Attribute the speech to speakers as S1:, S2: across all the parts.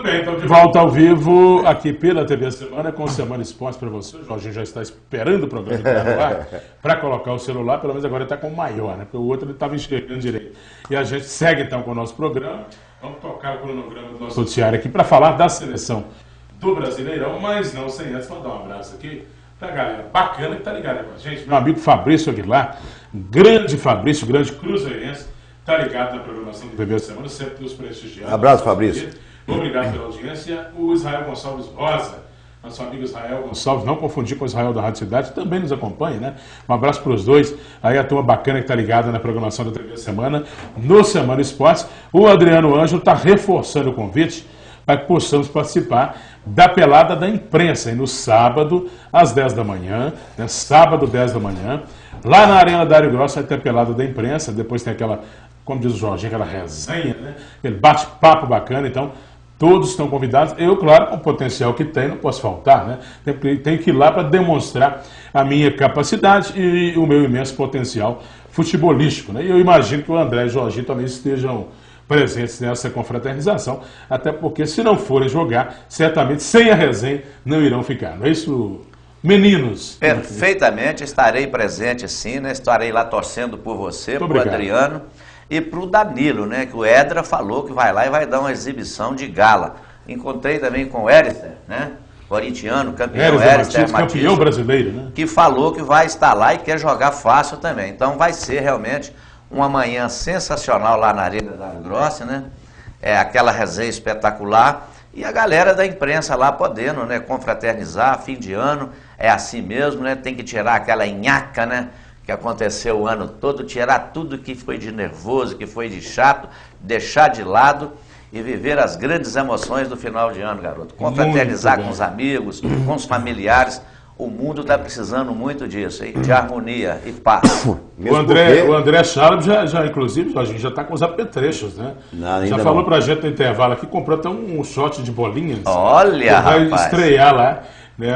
S1: Muito bem, então de volta ao vivo aqui pela TV Semana com o Semana Esportes para você. O Jorginho já está esperando o programa entrar no ar para colocar o celular, pelo menos agora ele está com o maior, né? Porque o outro ele estava enxergando direito. E a gente segue então com o nosso programa. Vamos tocar o cronograma do nosso noticiário aqui para falar da seleção do Brasileirão, mas não sem antes mandar um abraço aqui para a galera bacana que está ligada com a gente. Meu amigo Fabrício Aguilar, grande Fabrício, grande cruzeirense, está ligado na programação do TV Semana, sempre nos prestigiando.
S2: Abraço, Fabrício.
S1: Obrigado pela audiência. O Israel Gonçalves Rosa, nosso amigo Israel Gonçalves, não confundir com o Israel da Rádio Cidade, também nos acompanha, né? Um abraço para os dois. Aí a turma bacana que está ligada na programação da TV Semana, no Semana Esportes. O Adriano Ângelo está reforçando o convite para que possamos participar da pelada da imprensa, e no sábado, às 10 da manhã, né? Sábado, 10 da manhã, lá na Arena Dário Grosso vai ter a pelada da imprensa, depois tem aquela, como diz o Jorginho, aquela resenha, né? Aquele bate-papo bacana, então todos estão convidados. Eu, claro, com o potencial que tem, não posso faltar, né? Tenho que ir lá para demonstrar a minha capacidade e o meu imenso potencial futebolístico, né? E eu imagino que o André e o Jorginho também estejam presentes nessa confraternização, até porque se não forem jogar, certamente sem a resenha não irão ficar. Não é isso, meninos?
S3: Perfeitamente, estarei presente sim, né? Estarei lá torcendo por você, por Adriano e para o Danilo, né? Que o Edra falou que vai lá e vai dar uma exibição de gala. Encontrei também com o Erister, né? Corintiano, campeão Erister Matias,
S1: campeão brasileiro, né?
S3: Que falou que vai estar lá e quer jogar fácil também. Então vai ser realmente uma manhã sensacional lá na Arena da Grossa, né? É aquela resenha espetacular. E a galera da imprensa lá podendo, né, confraternizar, fim de ano, é assim mesmo, né? Tem que tirar aquela nhaca, né? Que aconteceu o ano todo, tirar tudo que foi de nervoso, que foi de chato, deixar de lado e viver as grandes emoções do final de ano, garoto. Confraternizar com os amigos, com os familiares. O mundo está precisando muito disso, hein? De harmonia e paz.
S1: O André Charles já inclusive, a gente já está com os apetrechos, né? Não, já falou para a gente no intervalo aqui, comprou até um shot de bolinhas.
S3: Olha,
S1: vai estrear lá, né,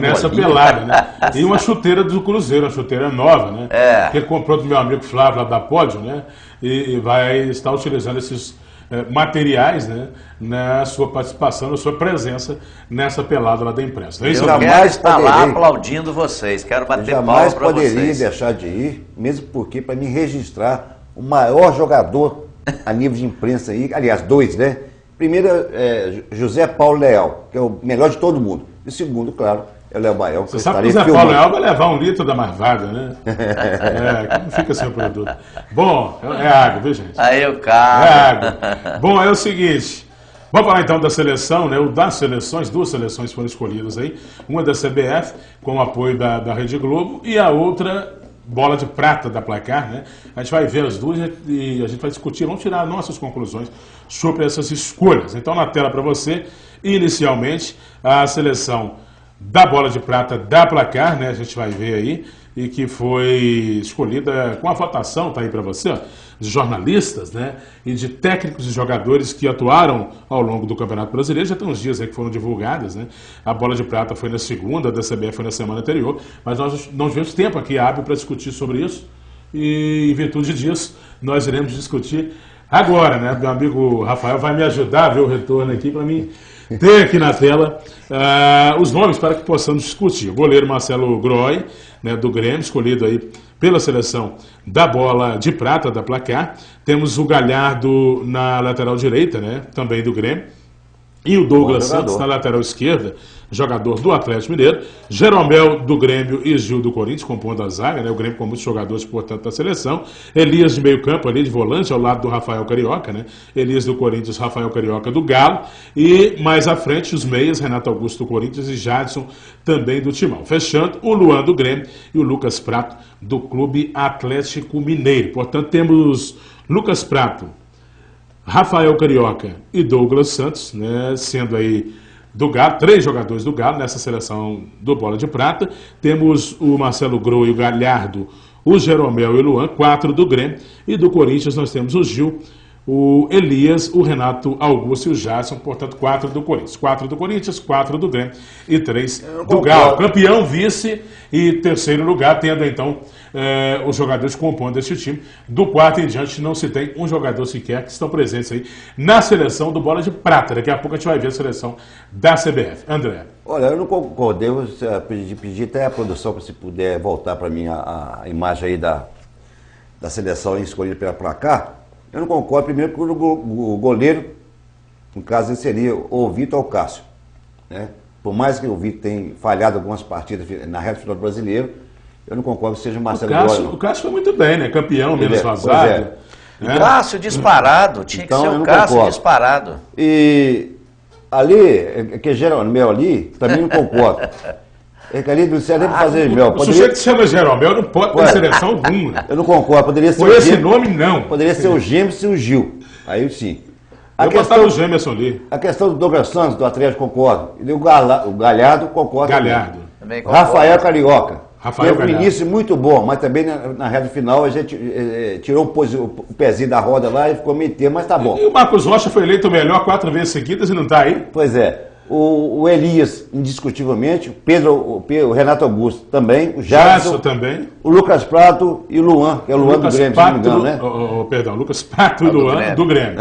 S1: nessa pelada, né? E uma chuteira do Cruzeiro, uma chuteira nova, né? Que ele comprou do meu amigo Flávio lá da Pódio, né? E vai estar utilizando esses materiais, né, na sua participação, na sua presença nessa pelada lá da imprensa.
S3: Eu quero estar lá aplaudindo vocês, quero bater palma para vocês.
S2: Jamais poderia deixar de ir, mesmo porque para me registrar o maior jogador a nível de imprensa aí, aliás, dois, né? Primeiro é José Paulo Leal, que é o melhor de todo mundo. E segundo, claro, é o Léo Baião.
S1: Você sabe que o José Paulo Leal vai levar 1 litro da Marvada, né? Que não fica sem produto. Bom, é água, viu, gente?
S3: Aí o cara.
S1: É água. Bom, é o seguinte. Vamos falar então da seleção, né? Das seleções, 2 seleções foram escolhidas aí. Uma da CBF, com o apoio da Rede Globo, e a outra, bola de prata da Placar, né? A gente vai ver as duas e a gente vai discutir, vamos tirar nossas conclusões sobre essas escolhas. Então, na tela para você, inicialmente, a seleção da bola de prata da Placar, né? A gente vai ver aí, e que foi escolhida com a votação, tá aí para você, ó, de jornalistas, né? E de técnicos e jogadores que atuaram ao longo do Campeonato Brasileiro. Já tem uns dias aí que foram divulgadas, né? A bola de prata foi na segunda, a da CBF foi na semana anterior, mas nós não tivemos tempo aqui hábil para discutir sobre isso, e em virtude disso, nós iremos discutir agora, né? Meu amigo Rafael vai me ajudar a ver o retorno aqui para mim. Tem aqui na tela os nomes para que possamos discutir. O goleiro Marcelo Groy, né, do Grêmio, escolhido aí pela seleção da bola de prata da Placar. Temos o Galhardo na lateral direita, né, também do Grêmio. E o Douglas Santos na lateral esquerda, jogador do Atlético Mineiro. Jeromel do Grêmio e Gil do Corinthians, compondo a zaga, né? O Grêmio com muitos jogadores, portanto, da seleção. Elias de meio campo ali, de volante, ao lado do Rafael Carioca, né? Elias do Corinthians, Rafael Carioca do Galo. E mais à frente, os meias, Renato Augusto do Corinthians e Jadson também do Timão. Fechando, o Luan do Grêmio e o Lucas Prato do Clube Atlético Mineiro. Portanto, temos Lucas Prato, Rafael Carioca e Douglas Santos, né, sendo aí do Galo, 3 jogadores do Galo nessa seleção do Bola de Prata. Temos o Marcelo Groi e o Galhardo, o Jeromel e o Luan, 4 do Grêmio. E do Corinthians nós temos o Gil, o Elias, o Renato Augusto e o Jadson, portanto 4 do Corinthians. 4 do Corinthians, 4 do Grêmio e 3 do Galo. Campeão, vice e terceiro lugar, tendo então os jogadores compondo esse time. Do quarto em diante não se tem um jogador sequer que estão presentes aí na seleção do Bola de Prata. Daqui a pouco a gente vai ver a seleção da CBF. André.
S2: Olha, eu não concordei, eu pedi até a produção para se puder voltar para mim a imagem aí da seleção escolhida pela placar. Eu não concordo, primeiro, porque o goleiro, no caso, ele seria ou o Vitor ou o Cássio, né? Por mais que o Vitor tenha falhado algumas partidas na reta final do Brasileiro, eu não concordo que seja o Marcelo Góes.
S1: O Cássio foi muito bem, né? Campeão, menos vazado.
S3: Né? Cássio disparado, tinha que ser o Cássio disparado.
S2: E ali, que Jeromel ali, também não concordo. Ali não sei nem para fazer mel.
S1: O sujeito que se chama Jeromel não pode ter seleção alguma.
S2: Eu não concordo, poderia ser
S1: por esse nome, não.
S2: Poderia ser o Gêmeos e o Gil. Aí sim.
S1: Eu botar o Gemerson ali.
S2: A questão do Douglas Santos, do Atlético, concordo. E o Galhardo, concordo.
S1: Galhardo.
S2: Também concordo. Rafael Carioca.
S1: Rafael
S2: Teve um início muito bom, mas também na reta final a gente tirou o pezinho da roda lá e ficou meio tempo, mas tá bom.
S1: E o Marcos Rocha foi eleito o melhor 4 vezes seguidas e não tá aí?
S2: Pois é. O Elias, indiscutivelmente, o Renato Augusto também, o Jadson
S1: também,
S2: o Lucas Prato e o Luan, que é o Luan do Grêmio, se não me engano, né?
S1: Perdão, Lucas Prato e Luan do Grêmio.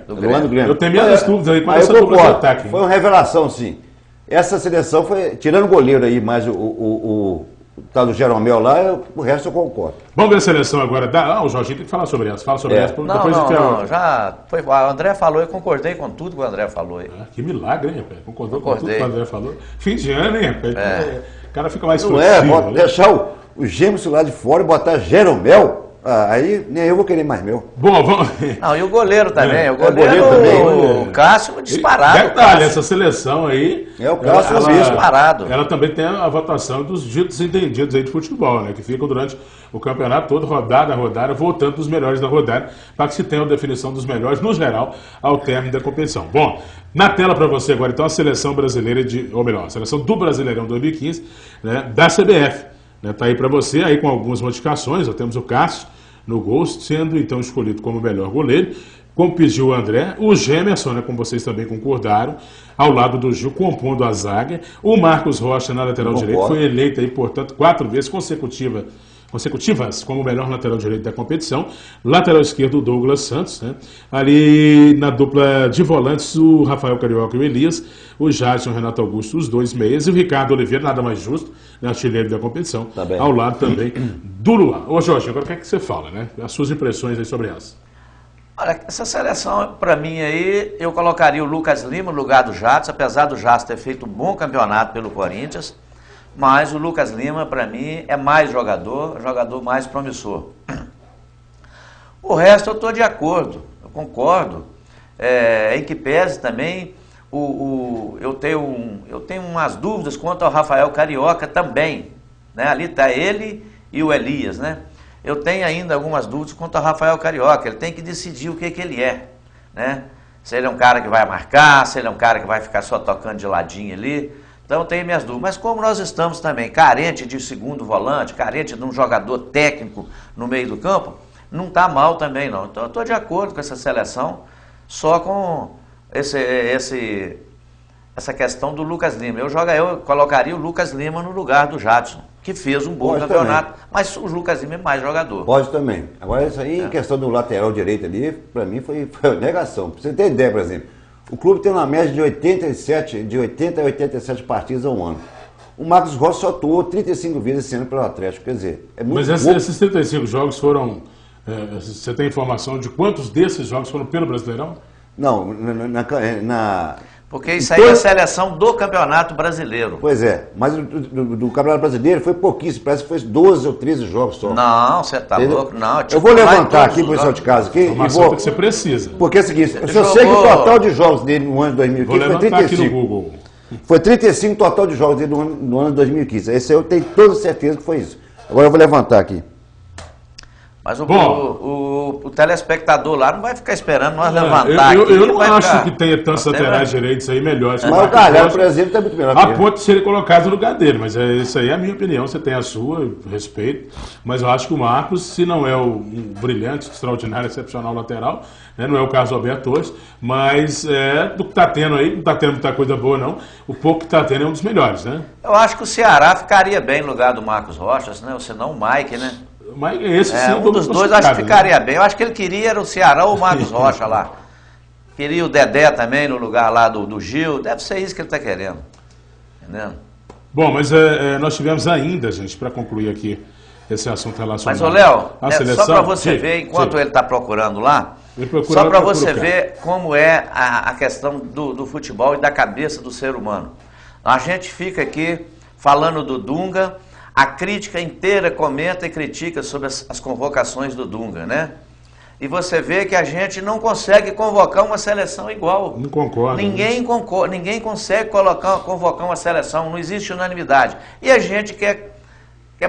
S2: Luan do Grêmio.
S1: Eu tenho minhas dúvidas aí com essa dupla de ataque.
S2: Foi uma revelação, sim. Essa seleção foi, tirando o goleiro aí, mas o tal do Jeromel lá, o resto eu concordo.
S1: Vamos ver a seleção agora. O Jorginho tem que falar sobre essa. Fala sobre essa.
S3: Não, já foi. O André falou, eu concordei com tudo que o André falou aí.
S1: Que milagre, hein, rapaz? Concordou com tudo que o André falou. Fim de ano, hein, rapaz? O cara fica mais
S2: flexível. Deixar o Gêmeos lá de fora e botar Jeromel, aí nem eu vou querer mais meu.
S1: Bom, vamos...
S3: Não, e o goleiro também. O goleiro também. O Cássio disparado.
S1: Detalhe, essa seleção aí...
S2: o Cássio
S1: disparado. Ela também tem a votação dos ditos entendidos aí de futebol, né? Que ficam durante o campeonato todo, rodada a rodada, voltando dos melhores da rodada, para que se tenha a definição dos melhores, no geral, ao término da competição. Bom, na tela para você agora, então, a seleção brasileira a seleção do Brasileirão 2015, né, da CBF. Está aí para você, aí com algumas modificações. Nós temos o Cássio no gol, sendo então escolhido como melhor goleiro, como pediu o André, o Gemerson, né, como vocês também concordaram, ao lado do Gil, compondo a zaga, o Marcos Rocha na lateral direita, foi eleito aí, portanto, 4 vezes consecutivas como melhor lateral direito da competição. Lateral esquerdo, o Douglas Santos, né? Ali na dupla de volantes, o Rafael Carioca e o Elias, o Jadson e o Renato Augusto, os 2 meias, e o Ricardo Oliveira, nada mais justo, né, artilheiro da competição, ao lado também do Luan. Ô Jorge, agora o que é que você fala, né? As suas impressões aí sobre essa.
S3: Olha, essa seleção, para mim aí, eu colocaria o Lucas Lima no lugar do Jadson, apesar do Jadson ter feito um bom campeonato pelo Corinthians, mas o Lucas Lima, para mim, é mais jogador mais promissor. O resto eu estou de acordo, eu concordo. Em que pese também, eu tenho umas dúvidas quanto ao Rafael Carioca também. Né? Ali está ele e o Elias, né? Eu tenho ainda algumas dúvidas quanto ao Rafael Carioca, ele tem que decidir o que ele é. Né? Se ele é um cara que vai marcar, se ele é um cara que vai ficar só tocando de ladinho ali. Então eu tenho minhas dúvidas, mas como nós estamos também carente de segundo volante, carente de um jogador técnico no meio do campo, não está mal também não. Então eu estou de acordo com essa seleção, só com essa questão do Lucas Lima. Eu colocaria o Lucas Lima no lugar do Jadson, que fez um bom campeonato, mas o Lucas Lima é mais jogador.
S2: Pode também. Agora isso aí, em questão do lateral direito ali, para mim foi negação. Para você ter ideia, por exemplo, o clube tem uma média de 80 a 87 partidas ao ano. O Marcos Rocha só atuou 35 vezes esse ano pelo Atlético. Quer dizer, é muito
S1: Mas esses 35 jogos foram... você tem informação de quantos desses jogos foram pelo Brasileirão?
S2: Não,
S3: porque isso aí é a seleção do Campeonato Brasileiro.
S2: Pois é, mas do Campeonato Brasileiro foi pouquíssimo, parece que foi 12 ou 13 jogos só.
S3: Não, você tá louco? Não,
S2: eu vou levantar aqui pro pessoal de casa aqui
S1: e vou... que você precisa.
S2: Porque é o seguinte, eu sei que o total de jogos dele no ano de 2015 foi 35. Aqui no Google. Foi 35 total de jogos dele no ano de 2015. Esse eu tenho toda certeza que foi isso. Agora eu vou levantar aqui.
S3: Mas o telespectador lá não vai ficar esperando nós levantar aqui.
S1: Eu não acho que tenha tantos laterais direitos aí melhores.
S2: Mas o Galhardo, por exemplo, está muito melhor.
S1: A ponto de ser colocado no lugar dele, mas isso aí é a minha opinião, você tem a sua, eu respeito. Mas eu acho que o Marcos, se não é um brilhante, extraordinário, excepcional lateral, né, não é o caso do Alberto Torres, mas do que está tendo aí, não está tendo muita coisa boa não, o pouco que está tendo é um dos melhores, né?
S3: Eu acho que o Ceará ficaria bem no lugar do Marcos Rocha, né? Ou senão o Mike, né?
S1: Mas esse sim,
S3: um dos dois acho que ficaria bem. Eu acho que ele queria era o Ceará ou o Marcos Rocha lá. Queria o Dedé também no lugar lá do Gil. Deve ser isso que ele está querendo. Entendeu?
S1: Bom, mas nós tivemos ainda, gente, para concluir aqui esse assunto relacionado.
S3: Mas, ô Léo,
S1: seleção,
S3: só para você ver, enquanto ele está procurando lá, só para você ver como é a questão do futebol e da cabeça do ser humano. A gente fica aqui falando do Dunga, a crítica inteira comenta e critica sobre as convocações do Dunga, né? E você vê que a gente não consegue convocar uma seleção igual.
S1: Não concordo.
S3: Ninguém consegue convocar uma seleção, não existe unanimidade. E a gente quer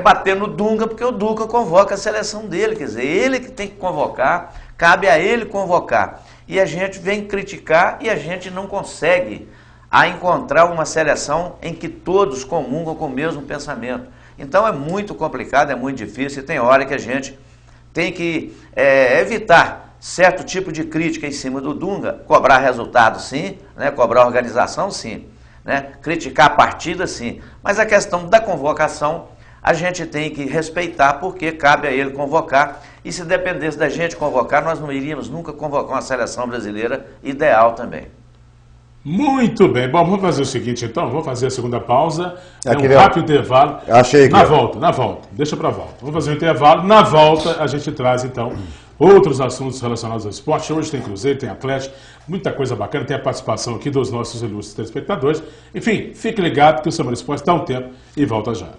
S3: bater no Dunga, porque o Dunga convoca a seleção dele, quer dizer, ele que tem que convocar, cabe a ele convocar. E a gente vem criticar e a gente não consegue encontrar uma seleção em que todos comungam com o mesmo pensamento. Então é muito complicado, é muito difícil, e tem hora que a gente tem que evitar certo tipo de crítica em cima do Dunga, cobrar resultado sim, né, cobrar organização sim, né, criticar a partida sim, mas a questão da convocação a gente tem que respeitar, porque cabe a ele convocar, e se dependesse da gente convocar, nós não iríamos nunca convocar uma seleção brasileira ideal também.
S1: Muito bem. Bom, vamos fazer o seguinte então, vamos fazer a segunda pausa,
S2: aqui
S1: um rápido intervalo.
S2: Achei aqui.
S1: Na volta, deixa para volta. Vamos fazer um intervalo, na volta a gente traz então outros assuntos relacionados ao esporte. Hoje tem Cruzeiro, tem Atlético, muita coisa bacana, tem a participação aqui dos nossos ilustres telespectadores. Enfim, fique ligado que o Semana Esporte dá um tempo e volta já.